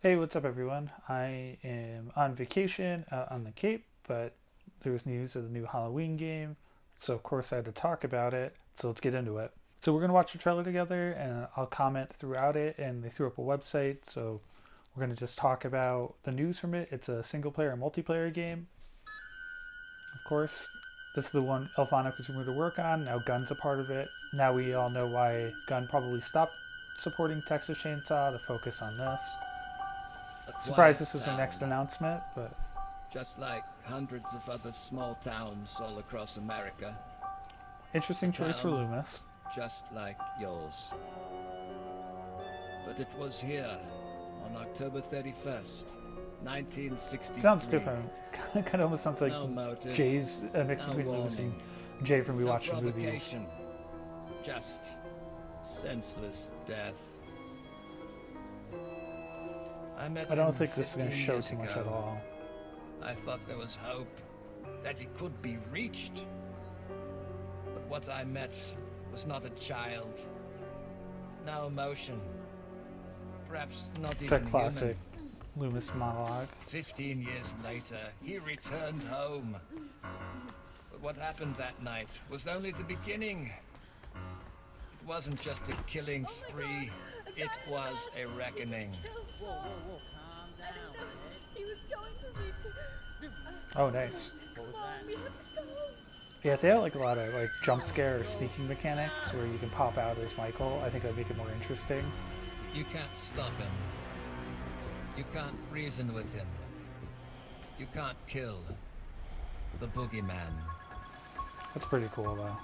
Hey, what's up, everyone? I am on vacation out on the Cape, but there was news of the new Halloween game, so of course I had to talk about it. So let's get into it. So we're gonna watch the trailer together, and I'll comment throughout it. And they threw up a website, so we're gonna just talk about the news from it. It's a single-player and multiplayer game, of course. This is the one Illfonic was rumored to work on. Now Gun's a part of it. Now we all know why Gun probably stopped supporting Texas Chainsaw to focus on this. A Surprised quiet this was their next town, announcement, but just like hundreds of other small towns all across America. A interesting choice for town Loomis. just like yours. But it was here on October 31st, Sounds 1963. different. Kind of almost sounds like No motive, Jay's a mix no between Loomis and warning, Jay from no rewatching movies. provocation, just senseless death. I met I don't him think this is going to 15 show years too much at ago. all. I thought there was hope, that he could be reached. But what I met was not a child. No emotion. Perhaps not It's a even classic human. Loomis monologue. 15 years later, he returned home. But what happened that night was only the beginning. It wasn't just a killing spree, it was a reckoning. Whoa, whoa, whoa, calm down, okay? He was going to reach Oh, nice. What was Mom, we that? have to go. Yeah, if they had like a lot of like jump scare or sneaking mechanics where you can pop out as Michael, I think that'd make it more interesting. You can't stop him. You can't reason with him. You can't kill the boogeyman. That's pretty cool though.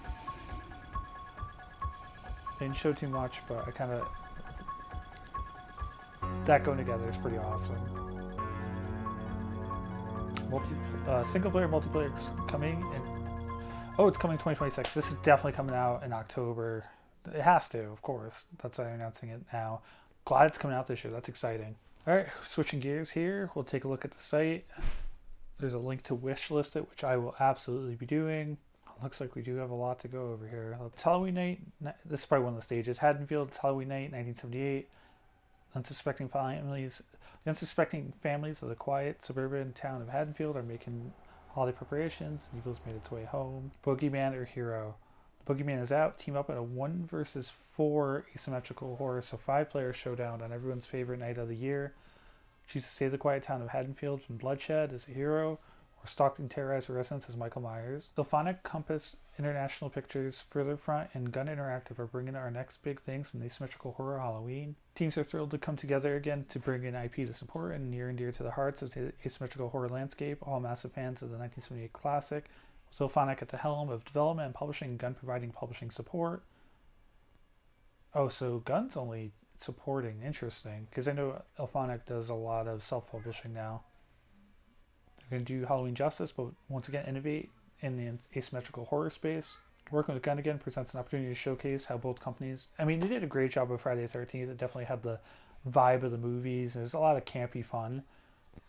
They didn't show too much, but I kind of that going together is pretty awesome. Single player multiplayer is coming in. Oh, it's coming 2026. This is definitely coming out in October. It has to, of course. That's why I'm announcing it now. Glad it's coming out this year. That's exciting. All right, switching gears here. We'll take a look at the site. There's a link to wish list it, which I will absolutely be doing. Looks like we do have a lot to go over here. It's Halloween night. This is probably one of the stages. Haddonfield, it's Halloween night, 1978. The unsuspecting families of the quiet suburban town of Haddonfield are making holiday preparations. Evil's made its way home. Boogeyman or hero? The Boogeyman is out. Team up in a 1 versus 4 asymmetrical horror, so 5-player showdown on everyone's favorite night of the year. Choose to save the quiet town of Haddonfield from bloodshed as a hero, or stalk and terrorize residents as Michael Myers. Illfonic, Compass, International Pictures, Further Front, and Gun Interactive are bringing our next big things in asymmetrical horror Halloween. Teams are thrilled to come together again to bring an IP to support and near and dear to the hearts as the asymmetrical horror landscape, all massive fans of the 1978 classic. With Illfonic at the helm of development and publishing, and Gun providing publishing support. Oh, so Gun's only supporting. Interesting, because I know Illfonic does a lot of self-publishing now. They're going to do Halloween justice, but once again innovate in the asymmetrical horror space. Working with Gun again presents an opportunity to showcase how both companies. I mean, they did a great job with Friday the 13th. It definitely had the vibe of the movies. There's a lot of campy fun.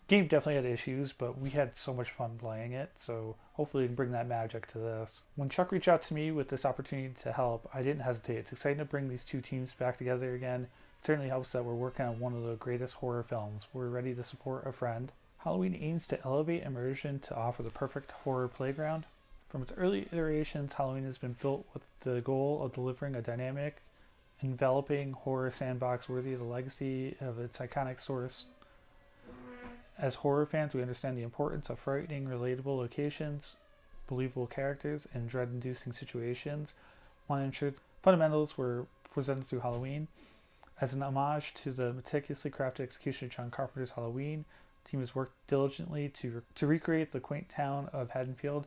Game definitely had issues, but we had so much fun playing it, so hopefully we can bring that magic to this. When Chuck reached out to me with this opportunity to help, I didn't hesitate. It's exciting to bring these two teams back together again. It certainly helps that we're working on one of the greatest horror films. We're ready to support a friend. Halloween aims to elevate immersion to offer the perfect horror playground. From its early iterations, Halloween has been built with the goal of delivering a dynamic, enveloping horror sandbox worthy of the legacy of its iconic source. As horror fans, we understand the importance of frightening, relatable locations, believable characters, and dread-inducing situations. Want to ensure fundamentals were presented through Halloween. As an homage to the meticulously crafted execution of John Carpenter's Halloween, the team has worked diligently to recreate the quaint town of Haddonfield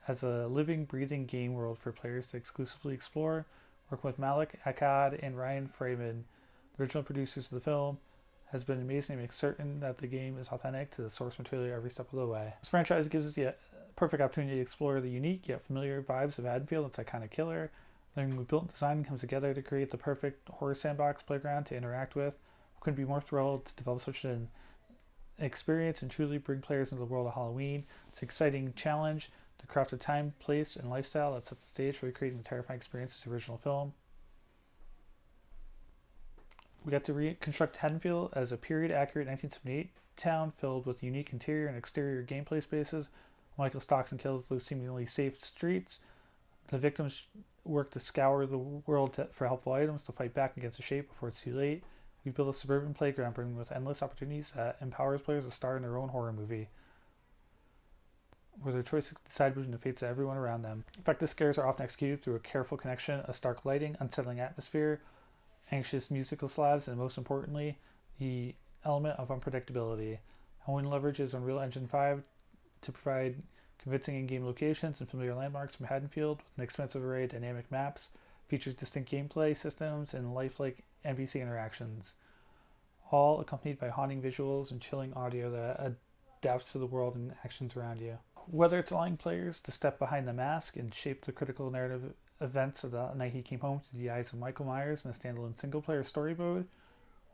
as a living, breathing game world for players to exclusively explore. Working with Malik Akkad and Ryan Freeman, the original producers of the film, has been amazing to make certain that the game is authentic to the source material every step of the way. This franchise gives us the perfect opportunity to explore the unique yet familiar vibes of Haddonfield and its iconic killer. Learning we built and designed comes together to create the perfect horror sandbox playground to interact with. We couldn't be more thrilled to develop such an experience and truly bring players into the world of Halloween. It's an exciting challenge to craft a time, place, and lifestyle that sets the stage for recreating the terrifying experience of the original film. We got to reconstruct Haddonfield as a period-accurate 1978 town filled with unique interior and exterior gameplay spaces. Michael stalks and kills those seemingly safe streets. The victims work to scour the world for helpful items to fight back against the shape before it's too late. We build a suburban playground brimming with endless opportunities that empowers players to star in their own horror movie, where their choices decide between the fates of everyone around them. Effective scares are often executed through a careful connection of stark lighting, unsettling atmosphere, anxious musical slabs, and most importantly, the element of unpredictability. Halloween leverages Unreal Engine 5 to provide convincing in-game locations and familiar landmarks from Haddonfield with an expansive array of dynamic maps, features distinct gameplay systems, and lifelike NPC interactions, all accompanied by haunting visuals and chilling audio that adapts to the world and actions around you. Whether it's allowing players to step behind the mask and shape the critical narrative events of the night he came home through the eyes of Michael Myers in a standalone single-player story mode,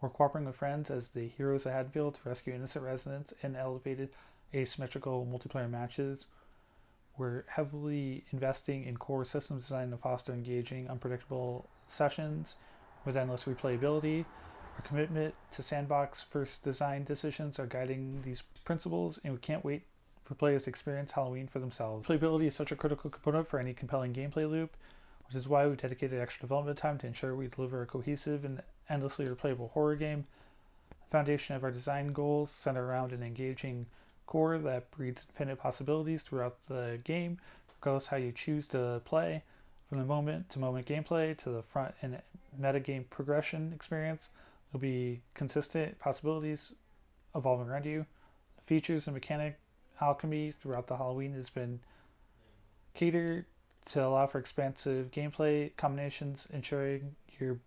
or cooperating with friends as the heroes of Haddonfield to rescue innocent residents in elevated asymmetrical multiplayer matches, we're heavily investing in core systems designed to foster engaging, unpredictable sessions with endless replayability. Our commitment to sandbox-first design decisions are guiding these principles, and we can't wait for players to experience Halloween for themselves. Playability is such a critical component for any compelling gameplay loop, which is why we dedicated extra development time to ensure we deliver a cohesive and endlessly replayable horror game. The foundation of our design goals center around an engaging core that breeds infinite possibilities throughout the game, regardless how you choose to play. From the moment-to-moment gameplay to the front and metagame progression experience, there'll be consistent possibilities evolving around you. The features and mechanic alchemy throughout the Halloween has been catered to allow for expansive gameplay combinations, ensuring you're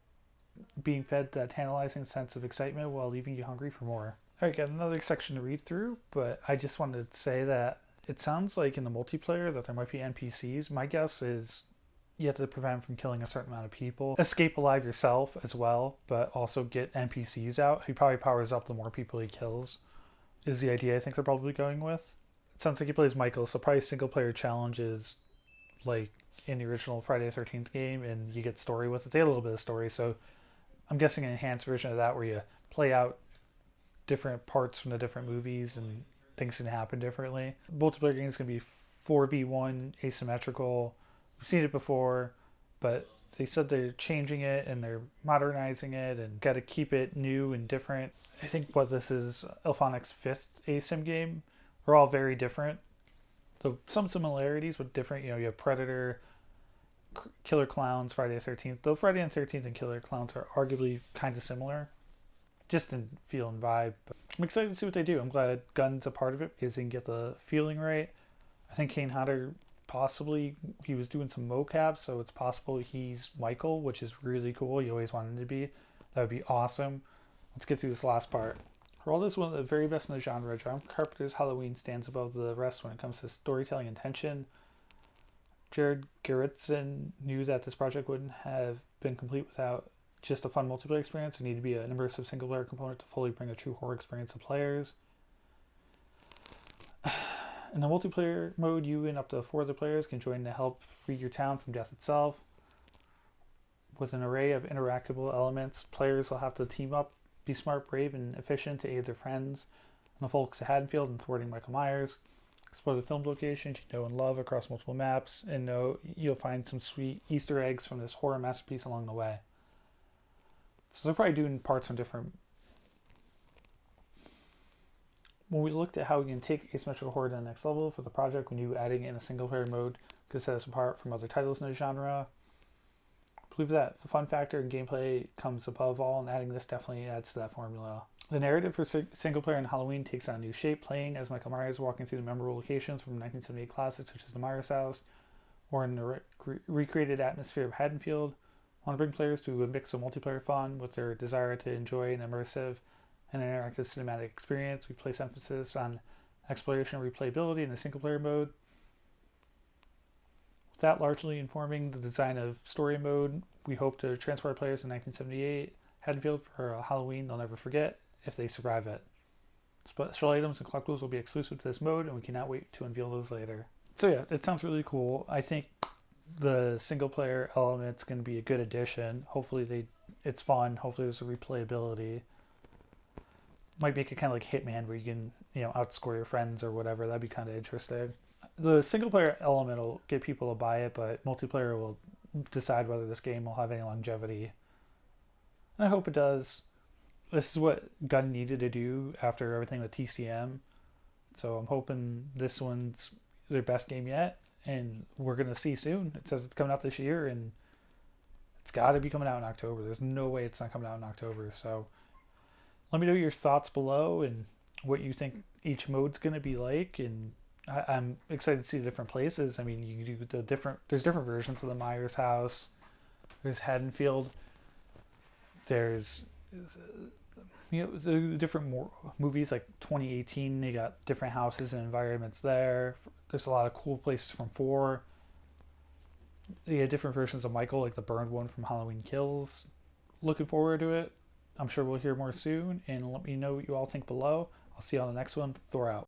being fed that tantalizing sense of excitement while leaving you hungry for more. Alright, got another section to read through, but I just wanted to say that it sounds like in the multiplayer that there might be NPCs. My guess is you have to prevent them from killing a certain amount of people. Escape alive yourself as well, but also get NPCs out. He probably powers up the more people he kills, is the idea I think they're probably going with. It sounds like he plays Michael, so probably single player challenges like in the original Friday the 13th game, and you get story with it. They had a little bit of story, so I'm guessing an enhanced version of that where you play out different parts from the different movies and things can happen differently. Multiplayer game is going to be 4v1 asymmetrical. We've seen it before, but they said they're changing it and they're modernizing it and got to keep it new and different. I think what this is Illfonic's 5th asym game. They're all very different. So some similarities, but different. You know, you have Predator, Killer Clowns, Friday the 13th. Though Friday the 13th and Killer Clowns are arguably kind of similar, just in feel and vibe. But I'm excited to see what they do. I'm glad Gunn's a part of it because he can get the feeling right. I think Kane Hodder possibly, he was doing some mocap, so it's possible he's Michael, which is really cool. You always wanted him to be. That would be awesome. Let's get through this last part. Geraldo is one of the very best in the genre. John Carpenter's Halloween stands above the rest when it comes to storytelling and tension. Jared Gerritsen knew that this project wouldn't have been complete without just a fun multiplayer experience. There needed to be an immersive single-player component to fully bring a true horror experience to players. In the multiplayer mode, you and up to 4 other players can join to help free your town from death itself. With an array of interactable elements, players will have to team up, be smart, brave, and efficient to aid their friends and the folks of Haddonfield in thwarting Michael Myers. Explore the filmed locations you know and love across multiple maps, and know you'll find some sweet Easter eggs from this horror masterpiece along the way. So they're probably doing parts on different. When we looked at how we can take asymmetrical horror to the next level for the project, we knew adding in a single player mode could set us apart from other titles in the genre. I believe that the fun factor and gameplay comes above all, and adding this definitely adds to that formula. The narrative for single player in Halloween takes on a new shape, playing as Michael Myers walking through the memorable locations from 1978 classics such as the Myers house, or in the recreated atmosphere of Haddonfield. I want to bring players to a mix of multiplayer fun with their desire to enjoy an immersive and interactive cinematic experience. We place emphasis on exploration and replayability in the single player mode, with that largely informing the design of story mode. We hope to transport players in 1978 Haddonfield for a Halloween they'll never forget if they survive it. Special items and collectibles will be exclusive to this mode, and we cannot wait to unveil those later. So yeah, it sounds really cool. I think the single player element's going to be a good addition. Hopefully they it's fun. Hopefully there's a replayability. Might make it kind of like Hitman where you can, outscore your friends or whatever. That'd be kind of interesting. The single player element will get people to buy it, but multiplayer will decide whether this game will have any longevity. And I hope it does. This is what Gun needed to do after everything with TCM. So I'm hoping this one's their best game yet, and we're going to see soon. It says it's coming out this year, and it's got to be coming out in October. There's no way it's not coming out in October. So let me know your thoughts below and what you think each mode's going to be like. And I'm excited to see the different places. I mean, you can do there's different versions of the Myers house. There's Haddonfield. There's the different movies like 2018. They got different houses and environments there. There's a lot of cool places from 4. They had different versions of Michael, like the burned one from Halloween Kills. Looking forward to it. I'm sure we'll hear more soon, and let me know what you all think below. I'll see you on the next one. Thor out.